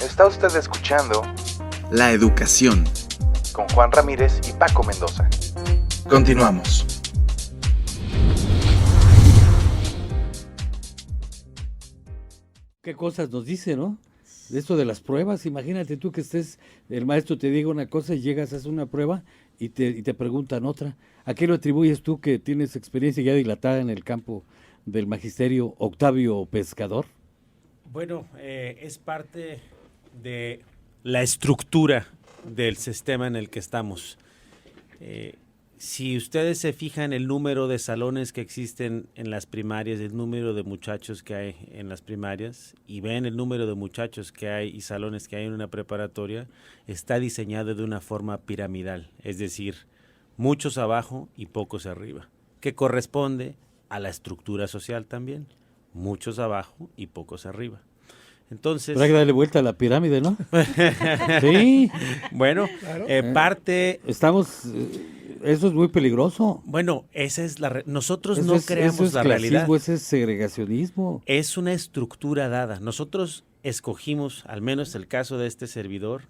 Está usted escuchando La Educación con Juan Ramírez y Paco Mendoza. Continuamos. ¿Qué cosas nos dice, no? De esto de las pruebas, imagínate tú que el maestro te diga una cosa y llegas a hacer una prueba y te preguntan otra. ¿A qué lo atribuyes tú que tienes experiencia ya dilatada en el campo del magisterio, Octavio Pescador? Bueno, es parte de la estructura del sistema en el que estamos. Si ustedes se fijan el número de salones que existen en las primarias, el número de muchachos que hay en las primarias, y ven el número de muchachos que hay y salones que hay en una preparatoria, está diseñado de una forma piramidal, es decir, muchos abajo y pocos arriba, que corresponde a la estructura social también, muchos abajo y pocos arriba. Entonces, pero hay que darle vuelta a la pirámide, ¿no? Sí. Bueno, Claro. parte... Eso es muy peligroso. Bueno, esa es nosotros Eso no es creamos la clasismo, realidad. ese es segregacionismo. Es una estructura dada. Nosotros escogimos, al menos el caso de este servidor,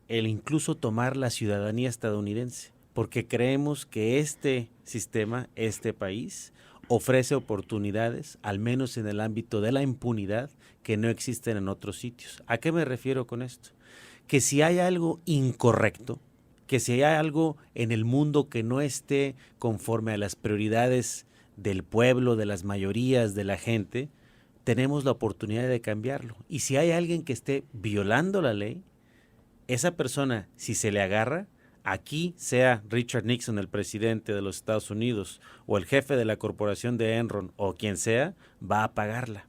el incluso tomar la ciudadanía estadounidense, porque creemos que este sistema, este país, ofrece oportunidades, al menos en el ámbito de la impunidad, que no existen en otros sitios. ¿A qué me refiero con esto? Que si hay algo incorrecto, que si hay algo en el mundo que no esté conforme a las prioridades del pueblo, de las mayorías, de la gente, tenemos la oportunidad de cambiarlo. Y si hay alguien que esté violando la ley, esa persona, si se le agarra, aquí sea Richard Nixon, el presidente de los Estados Unidos, o el jefe de la corporación de Enron, o quien sea, va a pagarla.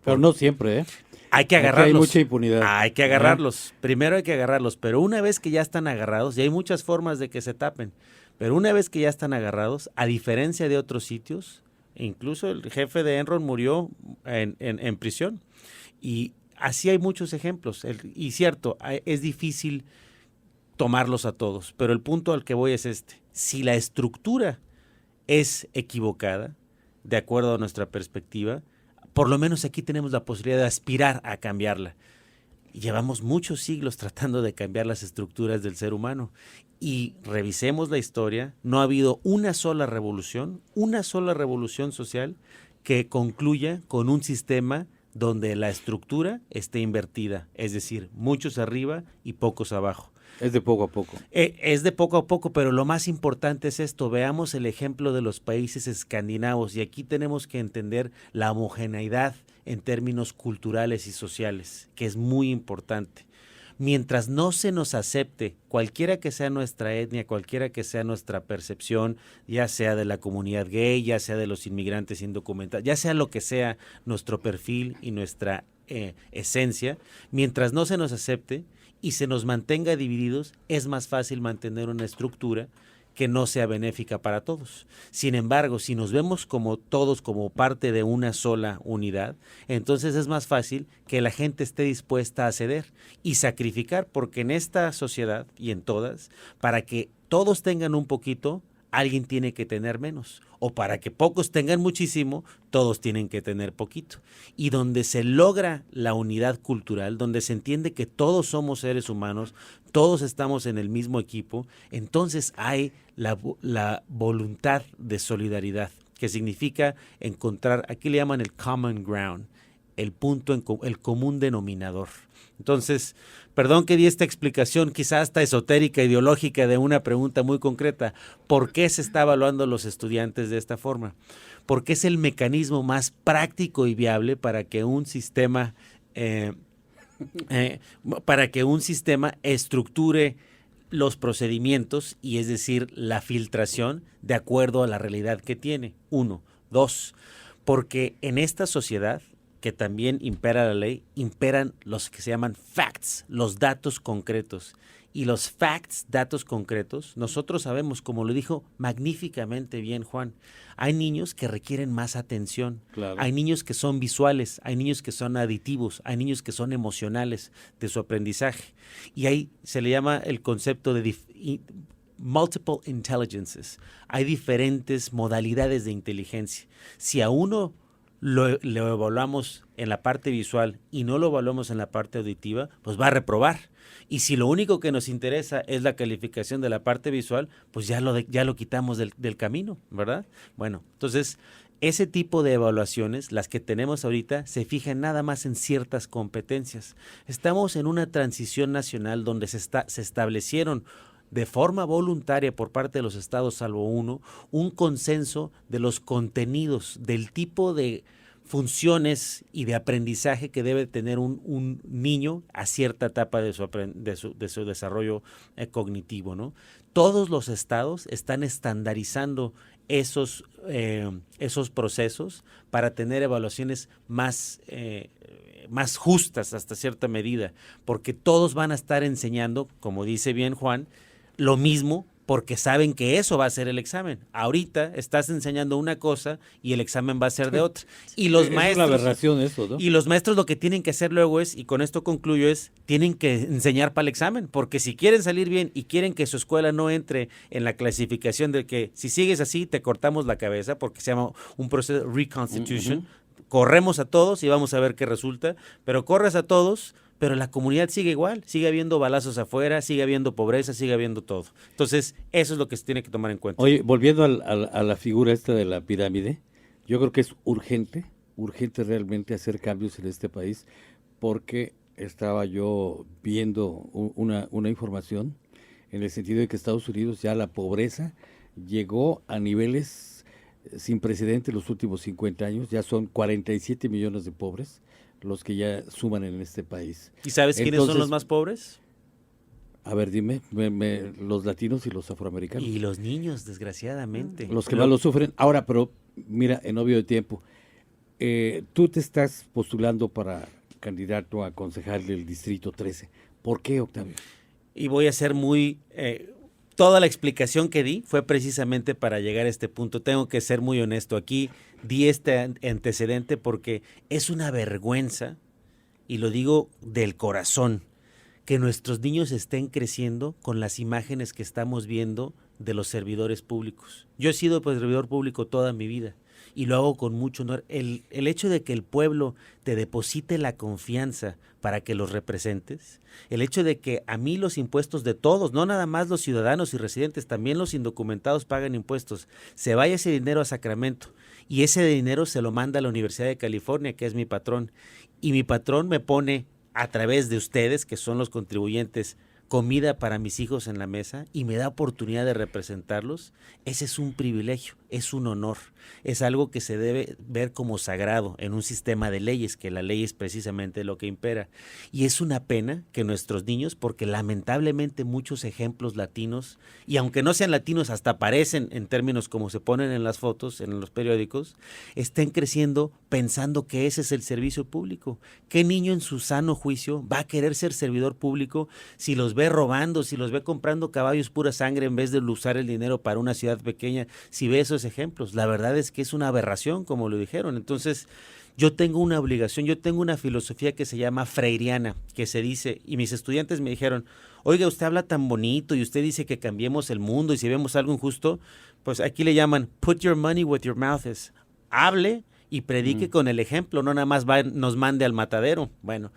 Pero no siempre, ¿eh? Hay que agarrarlos. Hay mucha impunidad. Hay que agarrarlos. Primero hay que agarrarlos, pero una vez que ya están agarrados, y hay muchas formas de que se tapen, pero una vez que ya están agarrados, a diferencia de otros sitios, incluso el jefe de Enron murió en prisión. Y así hay muchos ejemplos. Y cierto, es difícil tomarlos a todos, pero el punto al que voy es este. Si la estructura es equivocada, de acuerdo a nuestra perspectiva, por lo menos aquí tenemos la posibilidad de aspirar a cambiarla. Llevamos muchos siglos tratando de cambiar las estructuras del ser humano y revisemos la historia, no ha habido una sola revolución social que concluya con un sistema donde la estructura esté invertida, es decir, muchos arriba y pocos abajo. Es de poco a poco. Es de poco a poco, pero lo más importante es esto. Veamos el ejemplo de los países escandinavos y aquí tenemos que entender la homogeneidad en términos culturales y sociales, que es muy importante. Mientras no se nos acepte, cualquiera que sea nuestra etnia, cualquiera que sea nuestra percepción, ya sea de la comunidad gay, ya sea de los inmigrantes indocumentados, ya sea lo que sea nuestro perfil y nuestra esencia, mientras no se nos acepte y se nos mantenga divididos, es más fácil mantener una estructura que no sea benéfica para todos. Sin embargo, si nos vemos como todos como parte de una sola unidad, entonces es más fácil que la gente esté dispuesta a ceder y sacrificar, porque en esta sociedad y en todas, para que todos tengan un poquito, alguien tiene que tener menos, o para que pocos tengan muchísimo, todos tienen que tener poquito. Y donde se logra la unidad cultural, donde se entiende que todos somos seres humanos, todos estamos en el mismo equipo, entonces hay la voluntad de solidaridad, que significa encontrar, aquí le llaman el common ground, el punto, el común denominador. Entonces, perdón que di esta explicación quizás hasta esotérica, ideológica de una pregunta muy concreta. ¿Por qué se está evaluando a los estudiantes de esta forma? Porque es el mecanismo más práctico y viable para que un sistema estructure los procedimientos y es decir, la filtración de acuerdo a la realidad que tiene. 1. 2. Porque en esta sociedad que también impera la ley, imperan los que se llaman facts, los datos concretos. Y los facts, datos concretos, nosotros sabemos, como lo dijo magníficamente bien Juan, hay niños que requieren más atención, Claro. Hay niños que son visuales, hay niños que son aditivos, hay niños que son emocionales de su aprendizaje. Y ahí se le llama el concepto de multiple intelligences. Hay diferentes modalidades de inteligencia. Si a uno lo evaluamos en la parte visual y no lo evaluamos en la parte auditiva, pues va a reprobar. Y si lo único que nos interesa es la calificación de la parte visual, pues ya lo quitamos del camino, ¿verdad? Bueno, entonces ese tipo de evaluaciones, las que tenemos ahorita, se fijan nada más en ciertas competencias. Estamos en una transición nacional donde se establecieron de forma voluntaria por parte de los estados, salvo uno, un consenso de los contenidos, del tipo de funciones y de aprendizaje que debe tener un niño a cierta etapa de su desarrollo cognitivo, ¿no? Todos los estados están estandarizando esos procesos para tener evaluaciones más justas hasta cierta medida, porque todos van a estar enseñando, como dice bien Juan, lo mismo, porque saben que eso va a ser el examen. Ahorita estás enseñando una cosa y el examen va a ser de otra. Y los maestros, es una aberración eso, ¿no? Y los maestros lo que tienen que hacer luego es, y con esto concluyo, tienen que enseñar para el examen, porque si quieren salir bien y quieren que su escuela no entre en la clasificación de que si sigues así te cortamos la cabeza, porque se llama un proceso de reconstitution, corremos a todos y vamos a ver qué resulta, pero corres a todos, pero la comunidad sigue igual, sigue habiendo balazos afuera, sigue habiendo pobreza, sigue habiendo todo. Entonces, eso es lo que se tiene que tomar en cuenta. Oye, volviendo a la figura esta de la pirámide, yo creo que es urgente realmente hacer cambios en este país, porque estaba yo viendo una información en el sentido de que Estados Unidos ya la pobreza llegó a niveles sin precedentes los últimos 50 años, ya son 47 millones de pobres los que ya suman en este país. ¿Y sabes quiénes son los más pobres? A ver, dime, los latinos y los afroamericanos. Y los niños, desgraciadamente. Los que más lo sufren. Ahora, pero mira, en obvio de tiempo, tú te estás postulando para candidato a concejal del Distrito 13. ¿Por qué, Octavio? Y voy a ser muy... toda la explicación que di fue precisamente para llegar a este punto. Tengo que ser muy honesto. Aquí di este antecedente porque es una vergüenza, y lo digo del corazón, que nuestros niños estén creciendo con las imágenes que estamos viendo de los servidores públicos. Yo he sido servidor público toda mi vida y lo hago con mucho honor. El hecho de que el pueblo te deposite la confianza para que los representes, el hecho de que a mí los impuestos de todos, no nada más los ciudadanos y residentes, también los indocumentados pagan impuestos, se vaya ese dinero a Sacramento y ese dinero se lo manda a la Universidad de California, que es mi patrón, y mi patrón me pone a través de ustedes, que son los contribuyentes, comida para mis hijos en la mesa y me da oportunidad de representarlos. Ese es un privilegio, es un honor, es algo que se debe ver como sagrado en un sistema de leyes, que la ley es precisamente lo que impera. Y es una pena que nuestros niños, porque lamentablemente muchos ejemplos latinos, y aunque no sean latinos, hasta aparecen en términos como se ponen en las fotos, en los periódicos, estén creciendo pensando que ese es el servicio público. ¿Qué niño en su sano juicio va a querer ser servidor público si los ve robando, si los ve comprando caballos pura sangre en vez de usar el dinero para una ciudad pequeña, si ve esos ejemplos? La verdad es que es una aberración, como lo dijeron. Entonces, yo tengo una obligación, yo tengo una filosofía que se llama freiriana, que se dice, y mis estudiantes me dijeron, oiga, usted habla tan bonito y usted dice que cambiemos el mundo y si vemos algo injusto, pues aquí le llaman, put your money where your mouth is. Hable y predique con el ejemplo, no nada más nos mande al matadero. Bueno,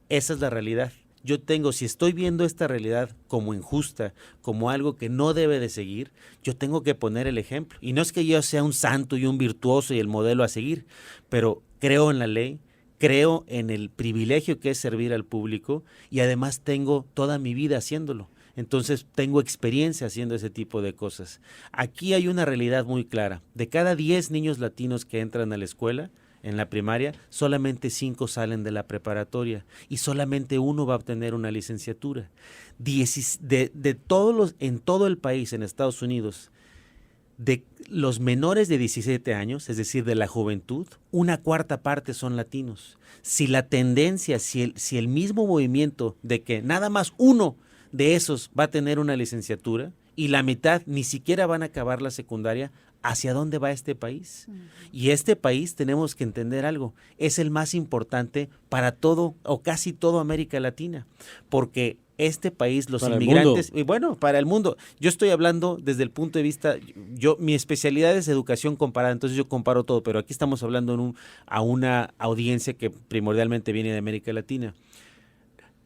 esa es la realidad. Yo si estoy viendo esta realidad como injusta, como algo que no debe de seguir, yo tengo que poner el ejemplo. Y no es que yo sea un santo y un virtuoso y el modelo a seguir, pero creo en la ley, creo en el privilegio que es servir al público y además tengo toda mi vida haciéndolo. Entonces tengo experiencia haciendo ese tipo de cosas. Aquí hay una realidad muy clara. De cada 10 niños latinos que entran a la escuela, en la primaria, solamente 5 salen de la preparatoria y solamente 1 va a obtener una licenciatura. En todo el país, en Estados Unidos, de los menores de 17 años, es decir, de la juventud, 1/4 parte son latinos. Si la tendencia, si el mismo movimiento de que nada más 1 de esos va a tener una licenciatura y la mitad ni siquiera van a acabar la secundaria, ¿hacia dónde va este país? Y este país, tenemos que entender algo, es el más importante para todo o casi toda América Latina, porque este país, los Para el inmigrantes, mundo. y bueno, para el mundo. Yo estoy hablando desde el punto de vista, mi especialidad es educación comparada, entonces yo comparo todo, pero aquí estamos hablando a una audiencia que primordialmente viene de América Latina.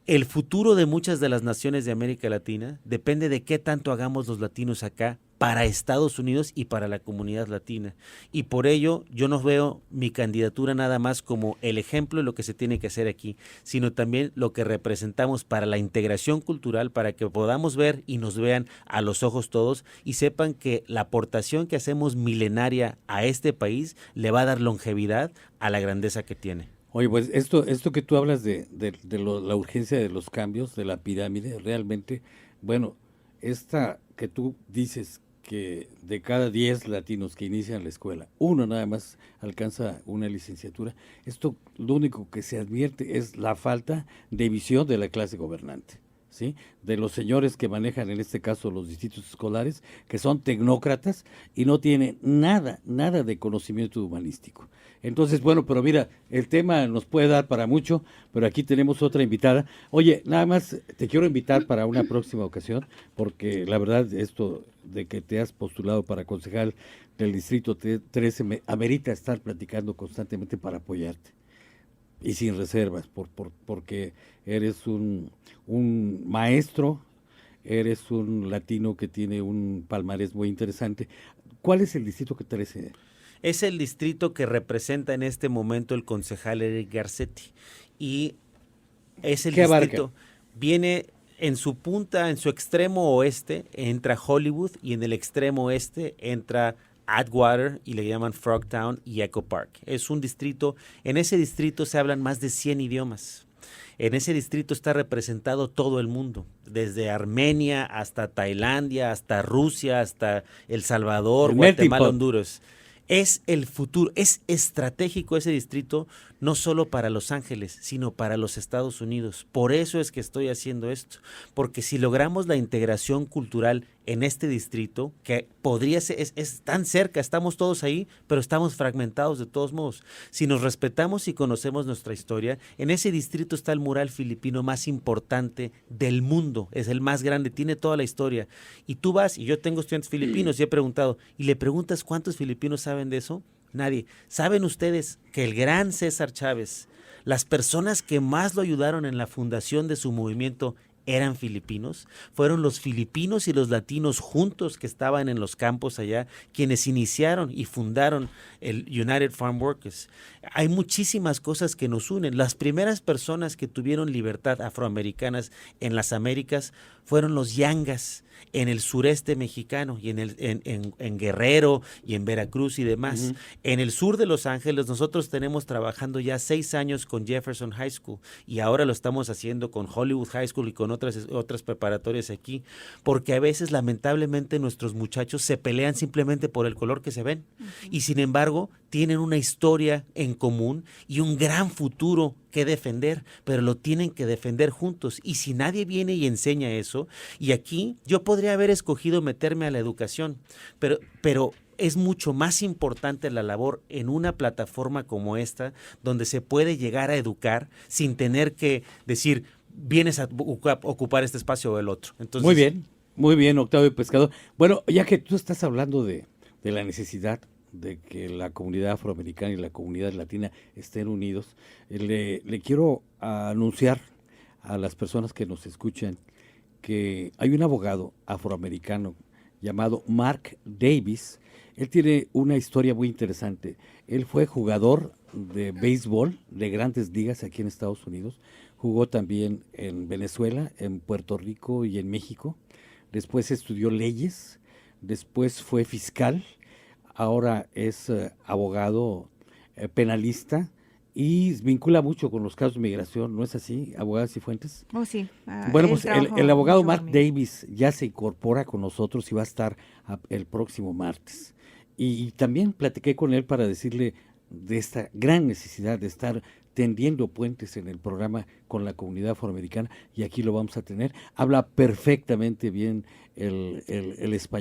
El futuro de muchas de las naciones de América Latina depende de qué tanto hagamos los latinos acá para Estados Unidos y para la comunidad latina. Y por ello yo no veo mi candidatura nada más como el ejemplo de lo que se tiene que hacer aquí, sino también lo que representamos para la integración cultural, para que podamos ver y nos vean a los ojos todos y sepan que la aportación que hacemos milenaria a este país le va a dar longevidad a la grandeza que tiene. Oye, pues esto que tú hablas la urgencia de los cambios, de la pirámide, realmente, bueno, esta que tú dices que de cada 10 latinos que inician la escuela, uno nada más alcanza una licenciatura, esto lo único que se advierte es la falta de visión de la clase gobernante, ¿sí? De los señores que manejan en este caso los distritos escolares, que son tecnócratas y no tienen nada de conocimiento humanístico. Entonces, bueno, pero mira, el tema nos puede dar para mucho, pero aquí tenemos otra invitada. Oye, nada más te quiero invitar para una próxima ocasión, porque la verdad esto de que te has postulado para concejal del distrito 13 me amerita estar platicando constantemente para apoyarte. Y sin reservas, porque eres un maestro, eres un latino que tiene un palmarés muy interesante. ¿Cuál es el distrito que 13? Es el distrito que representa en este momento el concejal Eric Garcetti. Y es el ¿Qué distrito, abarca? viene en su punta, en su extremo oeste, entra Hollywood, y en el extremo este entra Atwater, y le llaman Frogtown y Echo Park. Es un distrito, en ese distrito se hablan más de 100 idiomas. En ese distrito está representado todo el mundo, desde Armenia hasta Tailandia, hasta Rusia, hasta El Salvador, El Guatemala, melting pot. Honduras. Es el futuro, es estratégico ese distrito, no solo para Los Ángeles, sino para los Estados Unidos. Por eso es que estoy haciendo esto, porque si logramos la integración cultural en este distrito, que podría ser, es tan cerca, estamos todos ahí, pero estamos fragmentados de todos modos. Si nos respetamos y conocemos nuestra historia, en ese distrito está el mural filipino más importante del mundo, es el más grande, tiene toda la historia. Y tú vas, y yo tengo estudiantes filipinos y he preguntado, y le preguntas cuántos filipinos saben de eso. Nadie. ¿Saben ustedes que el gran César Chávez, las personas que más lo ayudaron en la fundación de su movimiento eran filipinos? Fueron los filipinos y los latinos juntos que estaban en los campos allá, quienes iniciaron y fundaron el United Farm Workers. Hay muchísimas cosas que nos unen. Las primeras personas que tuvieron libertad afroamericanas en las Américas fueron los yangas en el sureste mexicano y en Guerrero y en Veracruz y demás. Uh-huh. En el sur de Los Ángeles nosotros tenemos trabajando ya 6 años con Jefferson High School, y ahora lo estamos haciendo con Hollywood High School y con otras preparatorias aquí, porque a veces lamentablemente nuestros muchachos se pelean simplemente por el color que se ven. Uh-huh. Y sin embargo tienen una historia en común y un gran futuro que defender, pero lo tienen que defender juntos. Y si nadie viene y enseña eso, y aquí yo podría haber escogido meterme a la educación, pero es mucho más importante la labor en una plataforma como esta, donde se puede llegar a educar sin tener que decir, vienes a ocupar este espacio o el otro. Entonces, muy bien, Octavio Pescador. Bueno, ya que tú estás hablando de la necesidad de que la comunidad afroamericana y la comunidad latina estén unidos, le quiero anunciar a las personas que nos escuchan que hay un abogado afroamericano llamado Mark Davis. Él tiene una historia muy interesante. Él fue jugador de béisbol de grandes ligas aquí en Estados Unidos, jugó también en Venezuela, en Puerto Rico y en México. Después estudió leyes, después fue fiscal, ahora es abogado penalista y vincula mucho con los casos de migración, ¿no es así, abogada Cifuentes? Oh, sí. Bueno, pues el abogado Mark Davis ya se incorpora con nosotros y va a estar el próximo martes. Y también platiqué con él para decirle de esta gran necesidad de estar tendiendo puentes en el programa con la comunidad afroamericana, y aquí lo vamos a tener. Habla perfectamente bien el español.